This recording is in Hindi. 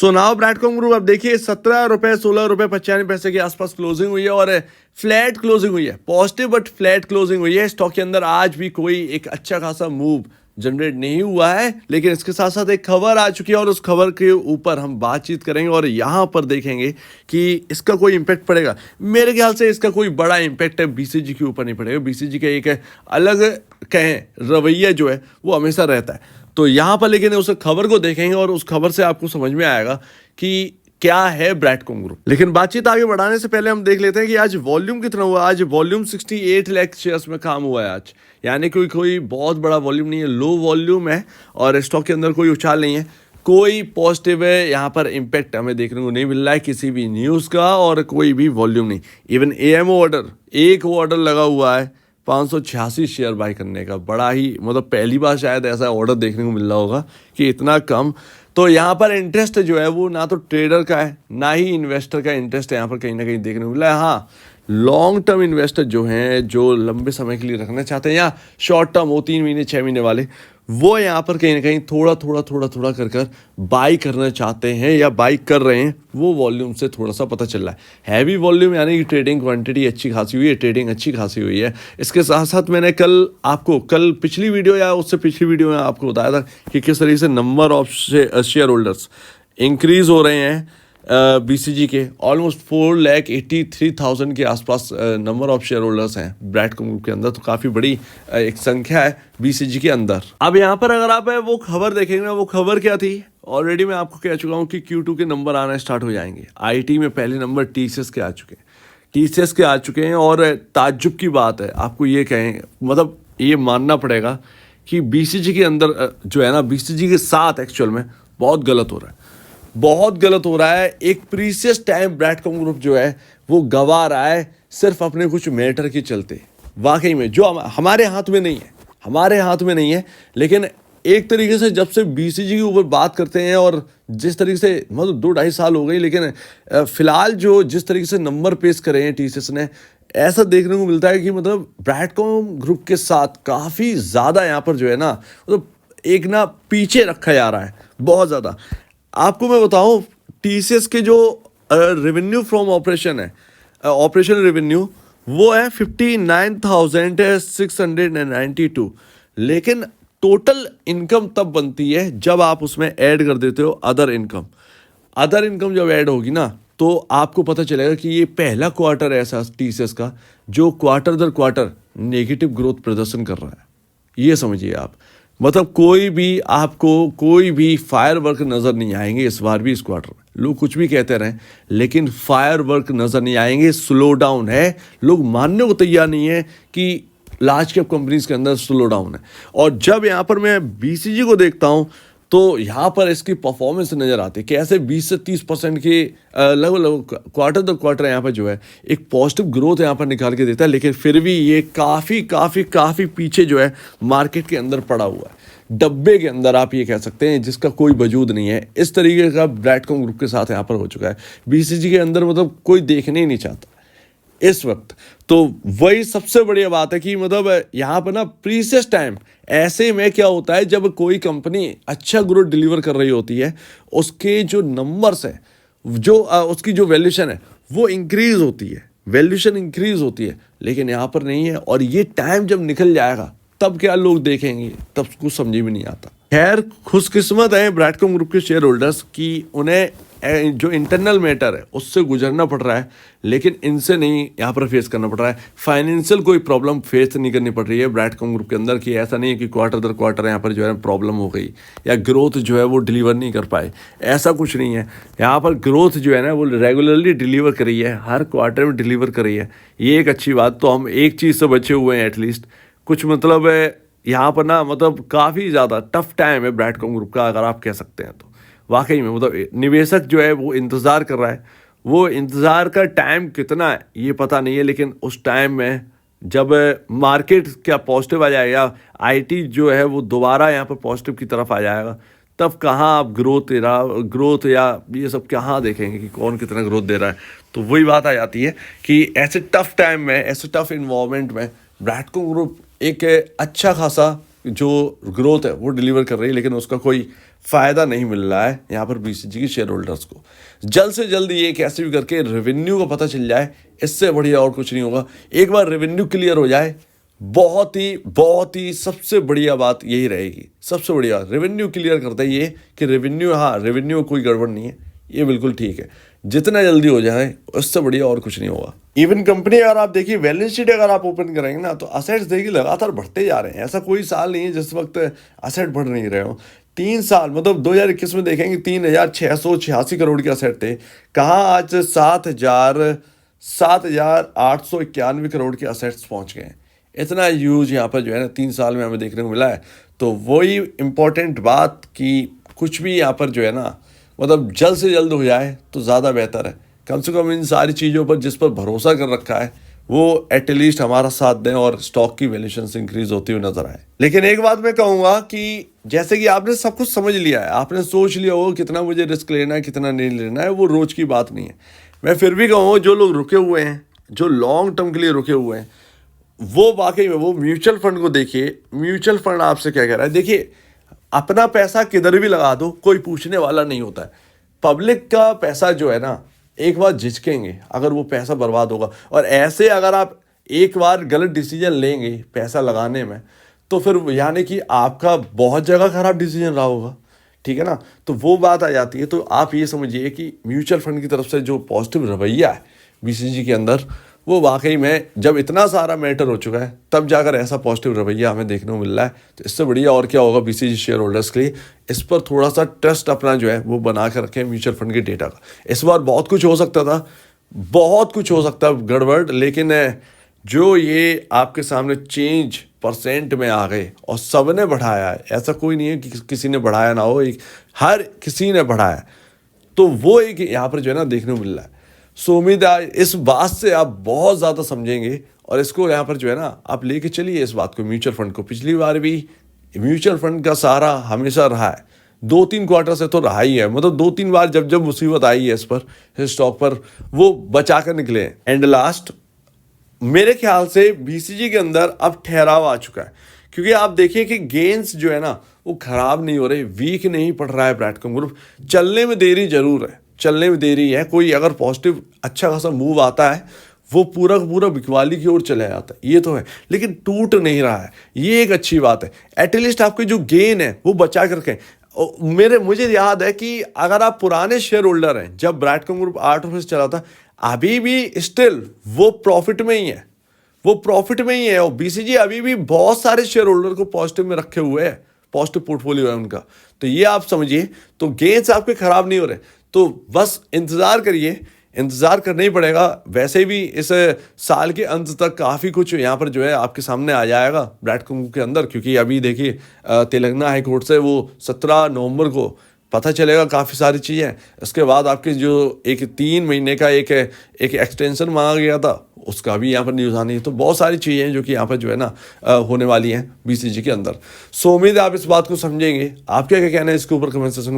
सो नाउ ब्रैडकॉम ग्रुप अब देखिए 17 रुपए 16 रुपए 95 पैसे के आसपास क्लोजिंग हुई है और फ्लैट क्लोजिंग हुई है, पॉजिटिव बट फ्लैट क्लोजिंग हुई है। स्टॉक के अंदर आज भी कोई एक अच्छा खासा मूव जनरेट नहीं हुआ है, लेकिन इसके साथ साथ एक खबर आ चुकी है और उस खबर के ऊपर हम बातचीत करेंगे और यहाँ पर देखेंगे कि इसका कोई इम्पैक्ट पड़ेगा। मेरे ख्याल से इसका कोई बड़ा इम्पैक्ट है बीसीजी के ऊपर नहीं पड़ेगा। बीसीजी का एक अलग कहें रवैया जो है वो हमेशा रहता है। तो यहाँ पर लेकिन उस खबर को देखेंगे और उस खबर से आपको समझ में आएगा कि क्या है ब्रैडकॉम ग्रुप। लेकिन बातचीत आगे बढ़ाने से पहले हम देख लेते हैं कि आज वॉल्यूम कितना हुआ। आज वॉल्यूम 68 लाख शेयर्स में काम हुआ है आज, यानी कोई बहुत बड़ा वॉल्यूम नहीं है, लो वॉल्यूम है और स्टॉक के अंदर कोई उछाल नहीं है। कोई पॉजिटिव है यहाँ पर इम्पैक्ट हमें देखने को नहीं मिल रहा है किसी भी न्यूज़ का और कोई भी वॉल्यूम नहीं। इवन एएमओ ऑर्डर, एक ऑर्डर लगा हुआ है 586 शेयर बाय करने का। बड़ा ही मतलब पहली बार शायद ऐसा ऑर्डर देखने को मिल रहा होगा कि इतना कम। तो यहाँ पर इंटरेस्ट जो है वो ना तो ट्रेडर का है ना ही इन्वेस्टर का इंटरेस्ट है यहाँ पर कहीं ना कहीं देखने को मिला है। हाँ, लॉन्ग टर्म इन्वेस्टर जो हैं, जो लंबे समय के लिए रखना चाहते हैं या शॉर्ट टर्म हो 3 महीने 6 महीने वाले, वो यहाँ पर कहीं ना कहीं थोड़ा कर बाई करना चाहते हैं या बाई कर रहे हैं। वो वॉल्यूम से थोड़ा सा पता चल रहा है। हैवी वॉल्यूम यानी कि ट्रेडिंग क्वांटिटी अच्छी खासी हुई है, ट्रेडिंग अच्छी खासी हुई है। इसके साथ साथ मैंने कल पिछली वीडियो या उससे पिछली वीडियो में आपको बताया था कि किस तरीके से number of share holders increase हो रहे हैं। बीसीजी के ऑलमोस्ट 4,83,000 के आसपास नंबर ऑफ शेयर होल्डर्स हैं ब्रैडकॉम ग्रुप के अंदर। तो काफ़ी बड़ी एक संख्या है बीसीजी के अंदर। अब यहाँ पर अगर आप वो खबर देखेंगे ना, वो खबर क्या थी, ऑलरेडी मैं आपको कह चुका हूँ कि Q2 के नंबर आना स्टार्ट हो जाएंगे। आईटी में पहले नंबर टीसीएस के आ चुके हैं और ताज्जुब की बात है, आपको ये कहें मतलब ये मानना पड़ेगा कि बीसीजी के अंदर जो है ना, बीसीजी के साथ एक्चुअल में बहुत गलत हो रहा है। एक प्रीशियस टाइम ब्रैडकॉम ग्रुप जो है वो गवा रहा है सिर्फ अपने कुछ मैटर के चलते। वाकई में जो हमारे हाथ में नहीं है, लेकिन एक तरीके से जब से बीसीजी के ऊपर बात करते हैं और जिस तरीके से मतलब 2-2.5 साल हो गई, लेकिन फिलहाल जो जिस तरीके से नंबर पेश करे हैं टीसीएस ने, ऐसा देखने को मिलता है कि मतलब ब्रैडकॉम ग्रुप के साथ काफ़ी ज़्यादा यहाँ पर जो है ना, मतलब एक ना पीछे रखा जा रहा है बहुत ज़्यादा। आपको मैं बताऊं, टीसीएस के जो रेवेन्यू फ्रॉम ऑपरेशन है, ऑपरेशन रेवेन्यू, वो है 59,692, लेकिन टोटल इनकम तब बनती है जब आप उसमें ऐड कर देते हो अदर इनकम जब ऐड होगी ना, तो आपको पता चलेगा कि ये पहला क्वार्टर ऐसा टीसीएस का जो क्वार्टर दर क्वार्टर नेगेटिव ग्रोथ प्रदर्शन कर रहा है। ये समझिए आप, मतलब कोई भी फायर वर्क नज़र नहीं आएंगे इस बार भी। इस क्वार्टर में लोग कुछ भी कहते रहें, लेकिन फायर वर्क नज़र नहीं आएंगे। स्लो डाउन है, लोग मानने को तैयार नहीं है कि लार्ज कैप कंपनीज के अंदर स्लो डाउन है। और जब यहाँ पर मैं बीसीजी को देखता हूँ तो यहाँ पर इसकी परफॉर्मेंस नज़र आती है कि ऐसे 20 से 30% के लगभग क्वार्टर दर क्वार्टर यहाँ पर जो है एक पॉजिटिव ग्रोथ यहाँ पर निकाल के देता है, लेकिन फिर भी ये काफ़ी पीछे जो है मार्केट के अंदर पड़ा हुआ है, डब्बे के अंदर आप ये कह सकते हैं, जिसका कोई वजूद नहीं है। इस तरीके का ब्रैडकॉम ग्रुप के साथ यहाँ पर हो चुका है बीसीजी के अंदर, मतलब कोई देखने ही नहीं चाहता इस वक्त। तो वही सबसे बढ़िया बात है कि मतलब यहाँ पर ना प्रीशियस टाइम, ऐसे में क्या होता है जब कोई कंपनी अच्छा ग्रोथ डिलीवर कर रही होती है, उसके जो नंबर्स हैं, जो उसकी जो वैल्यूशन है वो इंक्रीज होती है, लेकिन यहाँ पर नहीं है। और ये टाइम जब निकल जाएगा तब क्या लोग देखेंगे, तब कुछ समझ में नहीं आता। खैर, खुशकिस्मत है ब्रैडकॉम ग्रुप के शेयर होल्डर्स कि उन्हें जो इंटरनल मैटर है उससे गुजरना पड़ रहा है, लेकिन इनसे नहीं यहाँ पर फेस करना पड़ रहा है। फाइनेंशियल कोई प्रॉब्लम फेस नहीं करनी पड़ रही है ब्रैडकॉम ग्रुप के अंदर, कि ऐसा नहीं है कि क्वार्टर दर क्वार्टर यहाँ पर जो है प्रॉब्लम हो गई या ग्रोथ जो है वो डिलीवर नहीं कर पाए, ऐसा कुछ नहीं है। यहाँ पर ग्रोथ जो है ना वो रेगुलरली डिलीवर करी है, हर क्वार्टर में डिलीवर करी है। ये एक अच्छी बात। तो हम एक चीज़ से बचे हुए हैं एटलीस्ट कुछ, मतलब यहाँ पर ना मतलब काफ़ी ज़्यादा टफ टाइम है ब्रैडकॉम ग्रुप का, अगर आप कह सकते हैं तो। वाकई में मतलब निवेशक जो है वो इंतज़ार कर रहा है। वो इंतज़ार का टाइम कितना है ये पता नहीं है, लेकिन उस टाइम में जब मार्केट क्या पॉजिटिव आ जाएगा, आईटी जो है वो दोबारा यहाँ पर पॉजिटिव की तरफ आ जाएगा, तब कहाँ आप ग्रोथ या ये सब कहाँ देखेंगे कि कौन कितना ग्रोथ दे रहा है। तो वही बात आ जाती है कि ऐसे टफ टाइम में, ऐसे टफ इन्वायरमेंट में ब्रैडकॉम ग्रुप एक अच्छा खासा जो ग्रोथ है वो डिलीवर कर रही है, लेकिन उसका कोई फ़ायदा नहीं मिल रहा है यहाँ पर बीसीजी के शेयर होल्डर्स को। जल्द से जल्द ये कैसे भी करके रेवेन्यू का पता चल जाए, इससे बढ़िया और कुछ नहीं होगा। एक बार रेवेन्यू क्लियर हो जाए, बहुत ही सबसे बढ़िया बात यही रहेगी। सबसे बढ़िया रेवेन्यू क्लियर करता है ये कि रेवेन्यू, हाँ रेवेन्यू में कोई गड़बड़ नहीं है, ये बिल्कुल ठीक है। जितना जल्दी हो जाए उससे बढ़िया और कुछ नहीं होगा। इवन कंपनी अगर आप देखिए बैलेंस शीट अगर आप ओपन करेंगे ना, तो असेट्स देखिए लगातार बढ़ते जा रहे हैं। ऐसा कोई साल नहीं है जिस वक्त असेट बढ़ नहीं रहे हो। 3 साल मतलब 2021 में देखेंगे 3,686 करोड़ के असेट थे, कहाँ आज 7,891 करोड़ के असेट्स पहुंच गए हैं। इतना यूज यहाँ पर जो है ना 3 साल में हमें देखने को मिला है। तो वही इम्पोर्टेंट बात कि कुछ भी यहाँ पर जो है ना मतलब जल्द से जल्द हो जाए तो ज़्यादा बेहतर है। कम से कम इन सारी चीज़ों पर जिस पर भरोसा कर रखा है वो एटलीस्ट हमारा साथ दें और स्टॉक की वैल्यूएशन इंक्रीज होती हुई नजर आए। लेकिन एक बात मैं कहूँगा कि जैसे कि आपने सब कुछ समझ लिया है, आपने सोच लिया हो कितना मुझे रिस्क लेना है कितना नहीं लेना है, वो रोज की बात नहीं है। मैं फिर भी कहूँगा जो लोग रुके हुए हैं, जो लॉन्ग टर्म के लिए रुके हुए हैं, वो वाकई में वो म्यूचुअल फंड को देखिए। म्यूचुअल फंड आपसे क्या कह रहा है, देखिए अपना पैसा किधर भी लगा दो कोई पूछने वाला नहीं होता है। पब्लिक का पैसा जो है ना एक बार झिझकेंगे अगर वो पैसा बर्बाद होगा, और ऐसे अगर आप एक बार गलत डिसीजन लेंगे पैसा लगाने में तो फिर यानी कि आपका बहुत जगह खराब डिसीजन रहा होगा, ठीक है ना। तो वो बात आ जाती है। तो आप ये समझिए कि म्यूचुअल फंड की तरफ से जो पॉजिटिव रवैया है बीसीजी के अंदर, वो वाकई में जब इतना सारा मैटर हो चुका है तब जाकर ऐसा पॉजिटिव रवैया हमें देखने को मिल रहा है। तो इससे बढ़िया और क्या होगा बीसीजी शेयर होल्डर्स के लिए। इस पर थोड़ा सा ट्रस्ट अपना जो है वो बना कर रखें म्यूचुअल फंड के डेटा का। इस बार बहुत कुछ हो सकता था, बहुत कुछ हो सकता है गड़बड़, लेकिन जो ये आपके सामने चेंज % में आ गए और सबने बढ़ाया है, ऐसा कोई नहीं है कि किसी ने बढ़ाया ना हो, एक हर किसी ने बढ़ाया, तो वो एक यहाँ पर जो है ना देखने को मिल रहा है। सो उम्मीद है इस बात से आप बहुत ज़्यादा समझेंगे और इसको यहाँ पर जो है ना आप लेके चलिए इस बात को, म्यूचुअल फंड को। पिछली बार भी म्यूचुअल फंड का सहारा हमेशा रहा है, 2-3 क्वार्टर से तो रहा ही है। मतलब 2-3 बार जब जब मुसीबत आई है इस स्टॉक पर वो बचा कर निकले। एंड लास्ट मेरे ख्याल से बीसीजी के अंदर अब ठहराव आ चुका है, क्योंकि आप देखिए कि गेंस जो है ना वो खराब नहीं हो रहे, वीक नहीं पड़ रहा है ब्रैडकॉम ग्रुप। चलने में देरी जरूर है, चलने में देरी है। कोई अगर पॉजिटिव अच्छा खासा मूव आता है वो पूरा का पूरा बिकवाली की ओर चला जाता है, ये तो है, लेकिन टूट नहीं रहा है, ये एक अच्छी बात है। एटलीस्ट आपके जो गेन है वो बचा कर रखें। मुझे याद है कि अगर आप पुराने शेयर होल्डर हैं, जब ब्रैडकॉम ग्रुप 8 रुपये से चला था, अभी भी स्टिल वो प्रॉफिट में ही है, वो प्रॉफिट में ही है। और बीसीजी अभी भी बहुत सारे शेयर होल्डर को पॉजिटिव में रखे हुए हैं, पॉजिटिव पोर्टफोलियो है उनका। तो ये आप समझिए, तो गेंस आपके खराब नहीं हो रहे, तो बस इंतज़ार करिए, इंतज़ार करना ही पड़ेगा। वैसे भी इस साल के अंत तक काफ़ी कुछ यहाँ पर जो है आपके सामने आ जाएगा ब्रैडकॉम के अंदर, क्योंकि अभी देखिए तेलंगाना हाई कोर्ट से वो 17 नवंबर को पता चलेगा काफ़ी सारी चीज़ें। इसके बाद आपके जो एक 3 महीने का एक एक्सटेंशन मांगा गया था उसका भी यहाँ पर न्यूज़ आनी है। तो बहुत सारी चीज़ें हैं जो कि यहाँ पर जो है ना होने वाली हैं बीसीजी के अंदर। सो उम्मीद है आप इस बात को समझेंगे। आप क्या क्या कहना है इसके ऊपर कमेंट सेक्शन